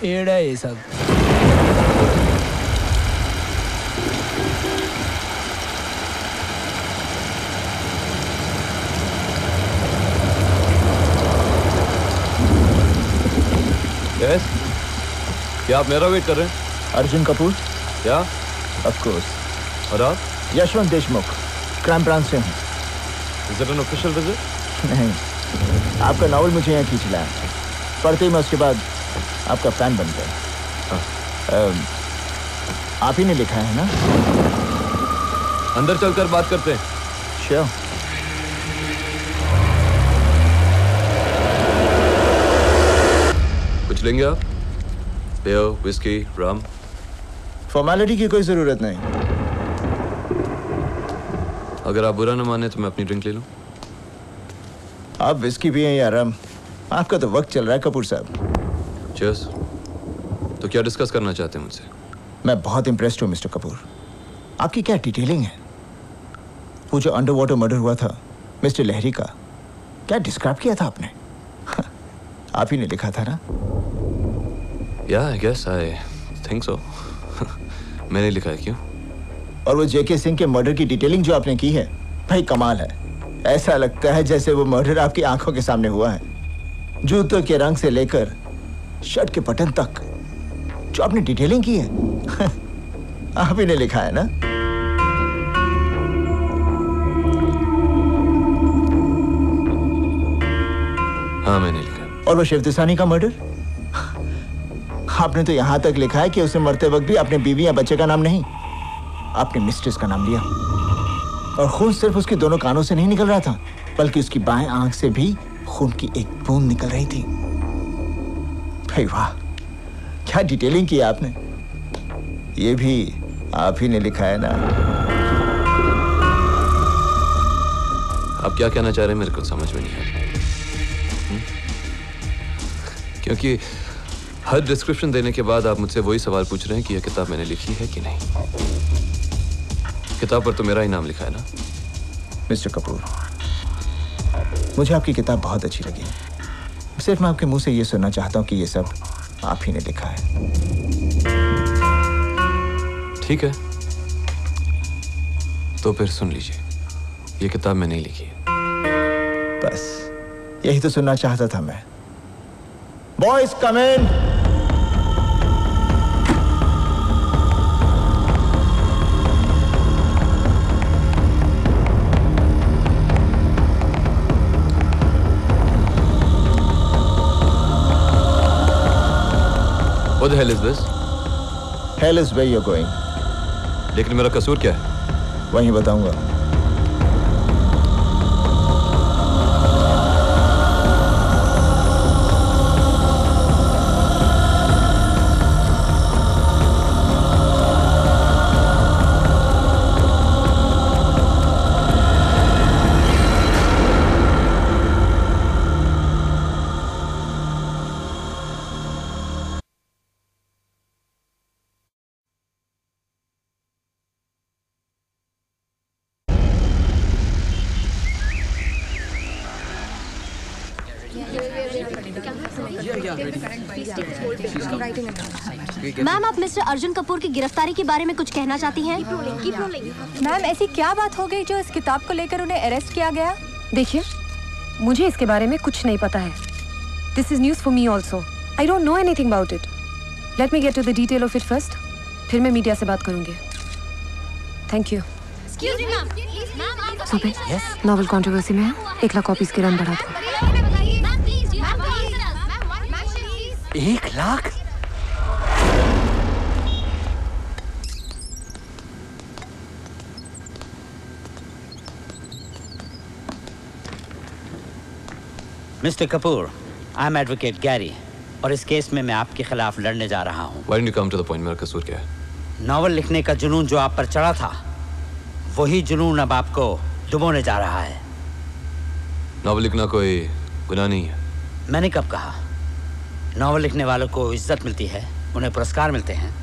एड़ है ये सब। Yes? क्या आप मेरा वेट कर रहे हैं? अर्जुन कपूर। क्या? Of course. और आप? यशवंत देशमुख, क्राइम ब्रांच से हूँ। Is it an official visit? नहीं, आपका नॉवल मुझे यहाँ खींच लाया। पढ़ते ही मैं उसके बाद आपका फैन बन गया। आप ही ने लिखा है ना? अंदर चलकर बात करते हैं। Sure. कुछ लेंगे आप? बियर, विस्की, रम? फॉर्मेलिटी की कोई जरूरत नहीं। अगर आप बुरा न माने तो मैं अपनी ड्रिंक ले लूं। आप विस्की पिए या रम, आपका तो वक्त चल रहा है कपूर साहब। चीयर्स। तो क्या डिस्कस करना चाहते हैं मुझसे? मैं बहुत इम्प्रेस्ड हूँ मिस्टर कपूर। आपकी क्या डिटेलिंग है। वो जो अंडर वाटर मर्डर हुआ था मिस्टर लहरी का, क्या डिस्क्राइब किया था आपने? आप ही ने लिखा था ना? Yeah, I guess I think so. मैंने लिखा है, क्यों? और वो जेके सिंह के मर्डर की डिटेलिंग जो आपने की है, भाई कमाल है। ऐसा लगता है जैसे वो मर्डर आपकी आंखों के सामने हुआ है। जूतों के रंग से लेकर शर्ट के बटन तक जो आपने डिटेलिंग की है आप ही ने लिखा है ना? हाँ, मैंने लिखा। और वो शिवदसानी का मर्डर, आपने तो यहां तक लिखा है कि उसे मरते वक्त भी अपने बीवी या बच्चे का नाम नहीं, आपने मिस्ट्रेस का नाम लिया। और खून सिर्फ उसके दोनों कानों से नहीं निकल रहा था, बल्कि उसकी बाएं आंख से भी खून की एक बूंद निकल रही थी। भाई वाह, क्या डिटेलिंग की आपने। ये भी आप ही ने लिखा है ना? आप क्या कहना चाह रहे हैं मेरे को समझ में नहीं आया। क्योंकि हर डिस्क्रिप्शन देने के बाद आप मुझसे वही सवाल पूछ रहे हैं कि यह किताब मैंने लिखी है कि नहीं। किताब पर तो मेरा ही नाम लिखा है ना। मिस्टर कपूर, मुझे आपकी किताब बहुत अच्छी लगी। सिर्फ मैं आपके मुंह से ये सुनना चाहता हूँ कि ये सब आप ही ने लिखा है। ठीक है, तो फिर सुन लीजिए, ये किताब मैंने ही लिखी है। बस यही तो सुनना चाहता था मैं। Boys come in. What the hell is this? Hell is where you're going. लेकिन मेरा कसूर क्या है? वहीं बताऊंगा। मैम, आप मिस्टर अर्जुन कपूर की गिरफ्तारी के बारे में कुछ कहना चाहती हैं? मैम, ऐसी क्या बात हो गई जो इस किताब को लेकर उन्हें अरेस्ट किया गया? देखिए, मुझे इसके बारे में कुछ नहीं पता है। This is news for me also. I don't know anything about it. Let me get to the detail of it first, फिर मैं मीडिया से बात करूंगी। Thank you. सुबह नॉवल कंट्रोवर्सी में 1 लाख कॉपीज के रन बढ़ा दो। 1 lakh? Mister Kapoor, I am advocate Gary और इस केस में मैं आपके खिलाफ लड़ने जा रहा हूँ। Why didn't you come to the point? मेरा कसूर क्या है? नॉवल लिखने का जुनून जो आप पर चढ़ा था, वही जुनून अब आपको डुबोने जा रहा है। नॉवल लिखना कोई गुनाह नहीं है। मैंने कब कहा? नॉवल लिखने वालों को इज्जत मिलती है, उन्हें पुरस्कार मिलते हैं,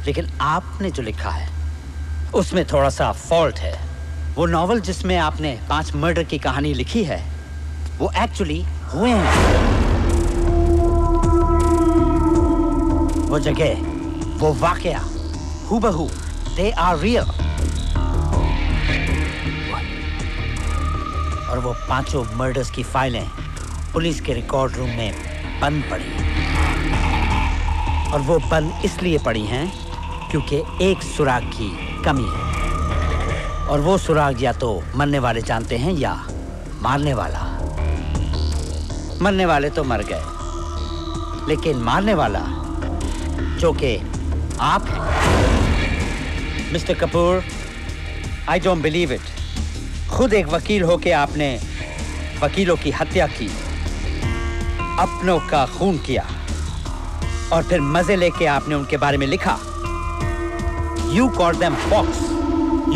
लेकिन आपने जो लिखा है उसमें थोड़ा सा फॉल्ट है। वो नॉवल जिसमें आपने 5 मर्डर की कहानी लिखी है, वो एक्चुअली हुए हैं। वो जगह, वो वाकया, हूबहू, they are real. और वो 5 मर्डर्स की फाइलें पुलिस के रिकॉर्ड रूम में बंद पड़ी। और वो बंद इसलिए पड़ी हैं क्योंकि एक सुराग की कमी है। और वो सुराग या तो मरने वाले जानते हैं या मारने वाला। मरने वाले तो मर गए, लेकिन मारने वाला जो कि आप हैं mister Kapoor, I don't believe it. खुद एक वकील होके आपने वकीलों की हत्या की, अपनों का खून किया और फिर मजे लेके आपने उनके बारे में लिखा। You call them fox,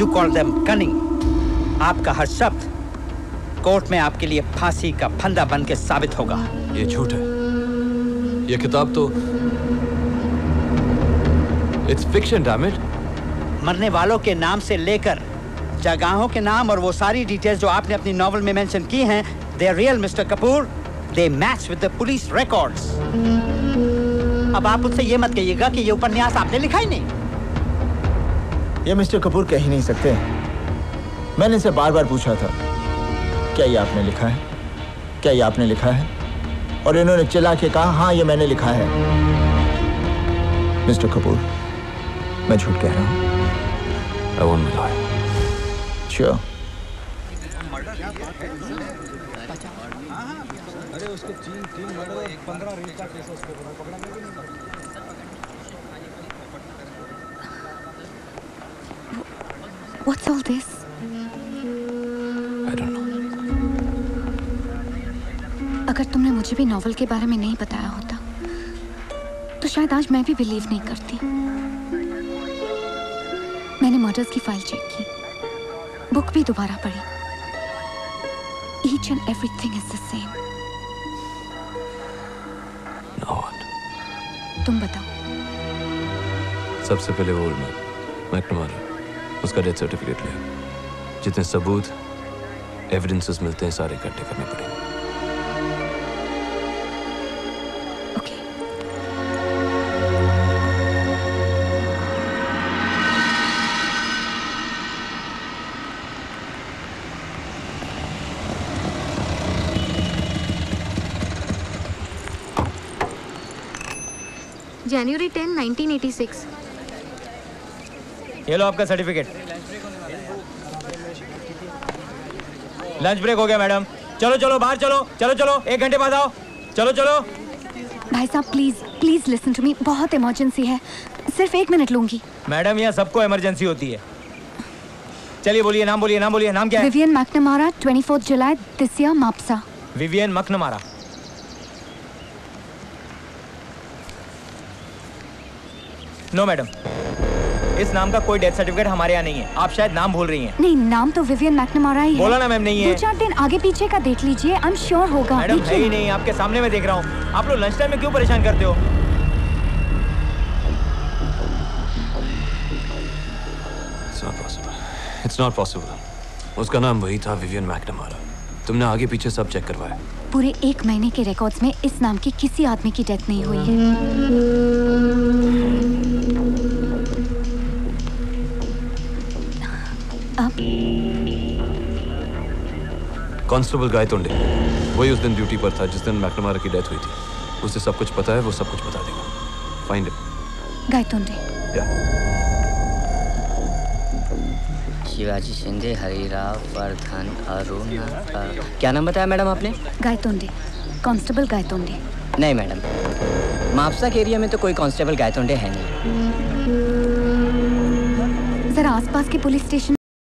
you call them cunning. आपका हर शब्द कोर्ट में आपके लिए फांसी का फंदा बन के साबित होगा। ये झूठ है। ये किताब तो It's fiction, damn it. मरने वालों के नाम से लेकर जगहों के नाम और वो सारी डिटेल्स जो आपने अपनी नॉवल में मेंशन की हैं, they are real, Mr. Kapoor. They match with the police records. अब आप मुझसे ये मत कहिएगा कि ये उपन्यास आपने लिखा ही नहीं। ये मिस्टर कपूर कह ही नहीं सकते। मैंने इनसे बार-बार पूछा था, क्या ये आपने लिखा है? क्या ये आपने लिखा है? और इन्होंने चिल्ला के कहा, हाँ ये मैंने लिखा है। मिस्टर कपूर, मैं झूठ कह रहा हूँ। I won't lie. Sure. What's all this? I don't know. अगर तुमने मुझे भी नॉवल के बारे में नहीं बताया होता तो शायद आज मैं भी बिलीव नहीं करती। मैंने मर्डर्स की फाइल चेक की, बुक भी दोबारा पढ़ी। Each and everything is the same. No one. तुम बताओ। सबसे पहले वो मैकनमारा, उसका डेथ सर्टिफिकेट लिया। जितने सबूत, एविडेंसेस मिलते हैं सारे इकट्ठे करने पड़ेंगे। January 10, 1986। ये लो आपका सर्टिफिकेट। लंच ब्रेक हो गया मैडम। चलो चलो बाहर चलो, चलो चलो 1 घंटे बाद आओ। चलो चलो। भाई साहब प्लीज लिसन टू मी, बहुत इमरजेंसी है, सिर्फ 1 मिनट लूंगी। मैडम यहाँ सबको इमरजेंसी होती है। चलिए बोलिए, नाम बोलिए, नाम बोलिए। नाम क्या है? Vivian McNamara, 24 July this year, Mapusa. Vivian McNamara. No madam, इस नाम का कोई डेथ सर्टिफिकेट हमारे यहाँ नहीं है। आप शायद नाम भूल रही हैं। नहीं, नाम तो विवियन मैकनमारा ही है। बोला ना मैम, नहीं है। 2-4 दिन आगे पीछे का देख लीजिए, आई एम श्योर होगा। मैडम है ही नहीं, आपके सामने मैं देख रहा हूँ। आप लोग लंच टाइम में क्यों परेशान करते हो? It's not possible. उसका नाम वही था, विवियन मैकनमारा। तुमने आगे पीछे सब चेक करवाया? पूरे 1 महीने के रिकॉर्ड्स में इस नाम की किसी आदमी की डेथ नहीं हुई है। अब कांस्टेबल गायतोंडे, वही उस दिन ड्यूटी पर था जिस दिन मैकनमारा की डेथ हुई थी। उसे सब कुछ पता है, वो सब कुछ बता देगा। Find him. गायतोंडे। शिवाजी शिंदे, हरिराव, वर्धन, अरुण। क्या नाम बताया मैडम आपने? गायतोंडे, कांस्टेबल गायतोंडे। नहीं मैडम, मापसा के एरिया में तो कोई कांस्टेबल गायतोंडे है नहीं। जरा आसपास के पुलिस स्टेशन